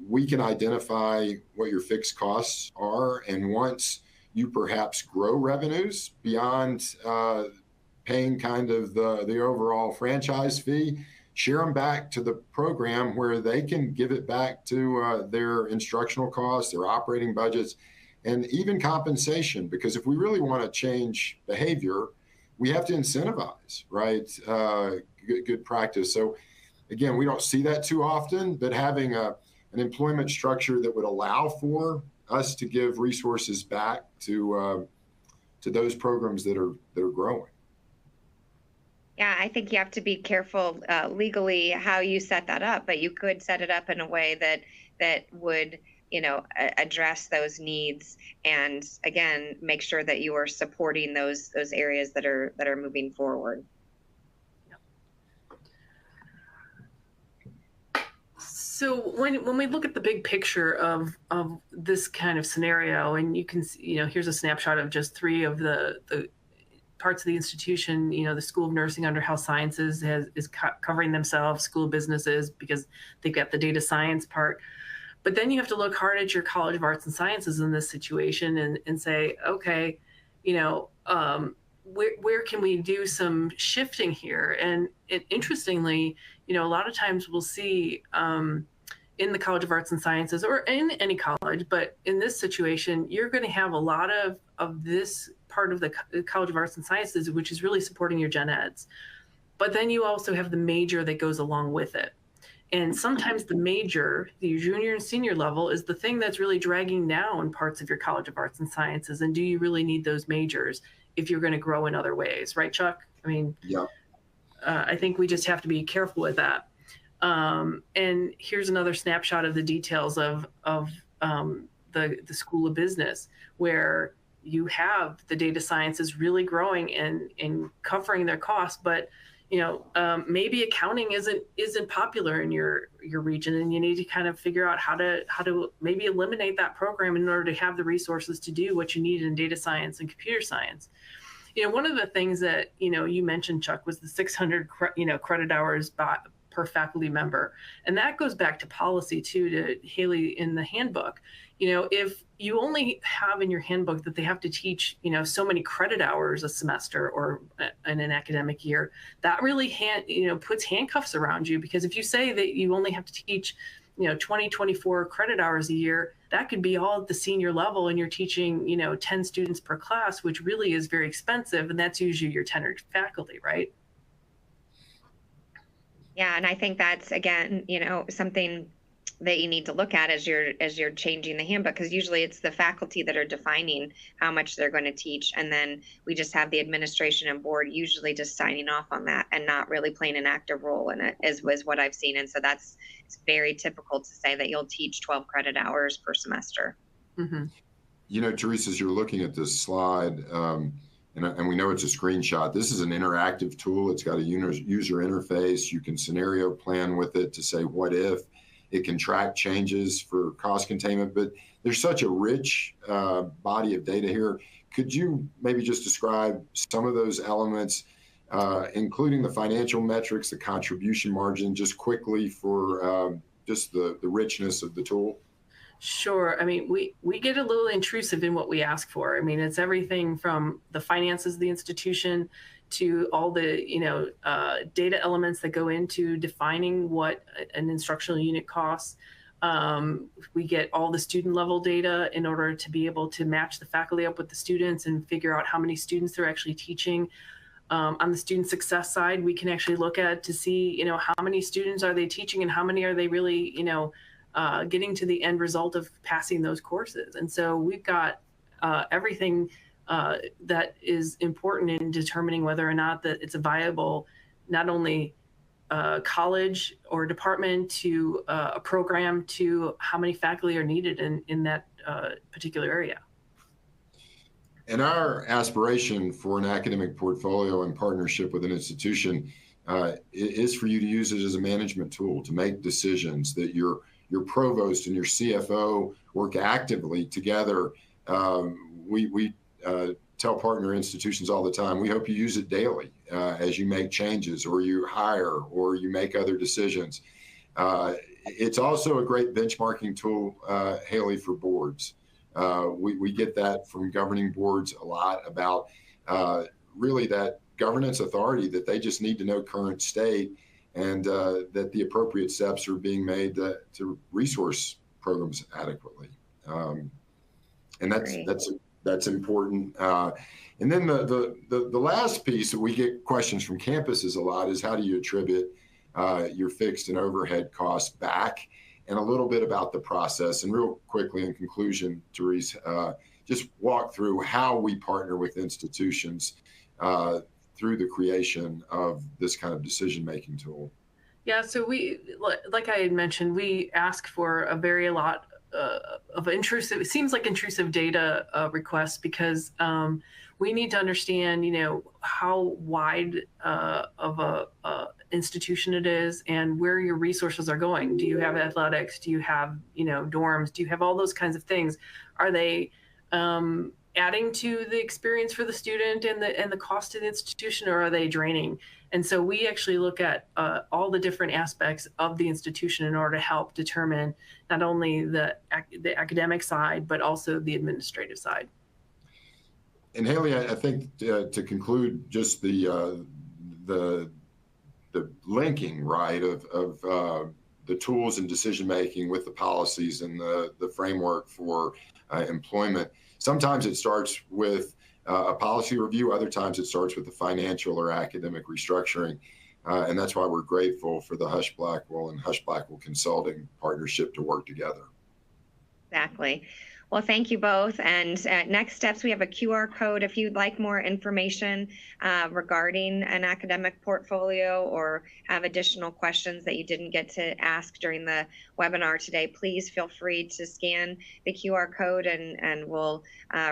we can identify what your fixed costs are. And once you perhaps grow revenues beyond paying kind of the overall franchise fee, share them back to the program where they can give it back to their instructional costs, their operating budgets, and even compensation. Because if we really want to change behavior, we have to incentivize, right? Good practice. So again, we don't see that too often, but having an employment structure that would allow for us to give resources back to those programs that are growing. Yeah, I think you have to be careful legally how you set that up, but you could set it up in a way that would, address those needs, and again, make sure that you are supporting those areas that are moving forward. So when we look at the big picture of this kind of scenario, and you can see, here's a snapshot of just 3 of the parts of the institution. The School of Nursing under Health Sciences is covering themselves, School of Businesses, because they've got the data science part. But then you have to look hard at your College of Arts and Sciences in this situation and say, okay, where can we do some shifting here? And interestingly, a lot of times we'll see in the College of Arts and Sciences, or in any college, but in this situation, you're going to have a lot of this part of the College of Arts and Sciences, which is really supporting your gen eds. But then you also have the major that goes along with it. And sometimes the major, the junior and senior level, is the thing that's really dragging down parts of your College of Arts and Sciences. And do you really need those majors if you're going to grow in other ways? Right, Chuck? I mean, yeah. I think we just have to be careful with that. And here's another snapshot of the details of the School of Business, where you have the data sciences really growing and covering their costs, but maybe accounting isn't popular in your region, and you need to kind of figure out how to maybe eliminate that program in order to have the resources to do what you need in data science and computer science. One of the things that you mentioned, Chuck, was the 600 credit hours per faculty member, and that goes back to policy too, to Haley in the handbook. If you only have in your handbook that they have to teach, so many credit hours a semester or in an academic year, that really puts handcuffs around you. Because if you say that you only have to teach, 20, 24 credit hours a year, that could be all at the senior level, and you're teaching, 10 students per class, which really is very expensive. And that's usually your tenured faculty, right? Yeah, and I think that's, again, something that you need to look at as you're changing the handbook, because usually it's the faculty that are defining how much they're going to teach, and then we just have the administration and board usually just signing off on that and not really playing an active role in it, is what I've seen. And so it's very typical to say that you'll teach 12 credit hours per semester. Mm-hmm. Teresa, as you're looking at this slide, and we know it's a screenshot, this is an interactive tool. It's got a user interface. You can scenario plan with it to say what if. It can track changes for cost containment, but there's such a rich body of data here. Could you maybe just describe some of those elements, including the financial metrics, the contribution margin, just quickly for just the richness of the tool? Sure. I mean, we get a little intrusive in what we ask for. I mean, it's everything from the finances of the institution to all the data elements that go into defining what an instructional unit costs. We get all the student level data in order to be able to match the faculty up with the students and figure out how many students they're actually teaching. On the student success side, we can actually look at to see, how many students are they teaching and how many are they really, getting to the end result of passing those courses. And so we've got everything that is important in determining whether or not that it's a viable, not only college or department to a program, to how many faculty are needed in that particular area. And our aspiration for an academic portfolio in partnership with an institution is for you to use it as a management tool to make decisions, that your provost and your CFO work actively together. We tell partner institutions all the time, we hope you use it daily as you make changes or you hire or you make other decisions. It's also a great benchmarking tool, Haley, for boards. We get that from governing boards a lot about really that governance authority, that they just need to know current state and that the appropriate steps are being made to resource programs adequately. And that's important. And then the last piece that we get questions from campuses a lot is how do you attribute your fixed and overhead costs back, and a little bit about the process. And real quickly in conclusion, Therese, just walk through how we partner with institutions through the creation of this kind of decision-making tool. Yeah, so we, like I had mentioned, we ask for a lot of intrusive, it seems like intrusive data requests, because we need to understand, how wide of a institution it is and where your resources are going. Do you have athletics? Do you have, dorms? Do you have all those kinds of things? Are they adding to the experience for the student and the cost to the institution, or are they draining? And so we actually look at all the different aspects of the institution in order to help determine not only the academic side, but also the administrative side. And Haley, I think to conclude, just the linking, right, of the tools and decision making with the policies and the framework for employment. Sometimes it starts with a policy review. Other times it starts with the financial or academic restructuring. And that's why we're grateful for the Husch Blackwell and Husch Blackwell Consulting partnership to work together. Exactly. Well, thank you both. And next steps, we have a QR code. If you'd like more information regarding an academic portfolio or have additional questions that you didn't get to ask during the webinar today, please feel free to scan the QR code and we'll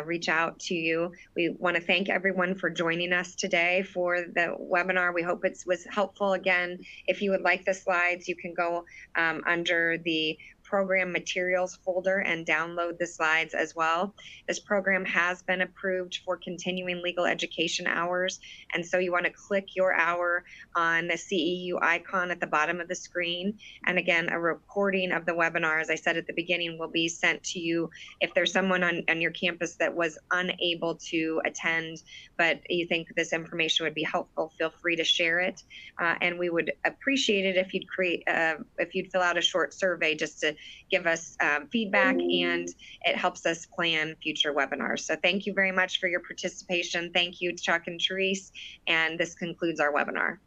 reach out to you. We want to thank everyone for joining us today for the webinar. We hope it was helpful. Again, if you would like the slides, you can go under the program materials folder and download the slides as well. This program has been approved for continuing legal education hours, and so you want to click your hour on the CEU icon at the bottom of the screen. And again, a recording of the webinar, as I said at the beginning, will be sent to you. If there's someone on your campus that was unable to attend, but you think this information would be helpful, feel free to share it. And we would appreciate it if you'd fill out a short survey just to give us feedback, and it helps us plan future webinars. So thank you very much for your participation. Thank you, Chuck and Therese, and this concludes our webinar.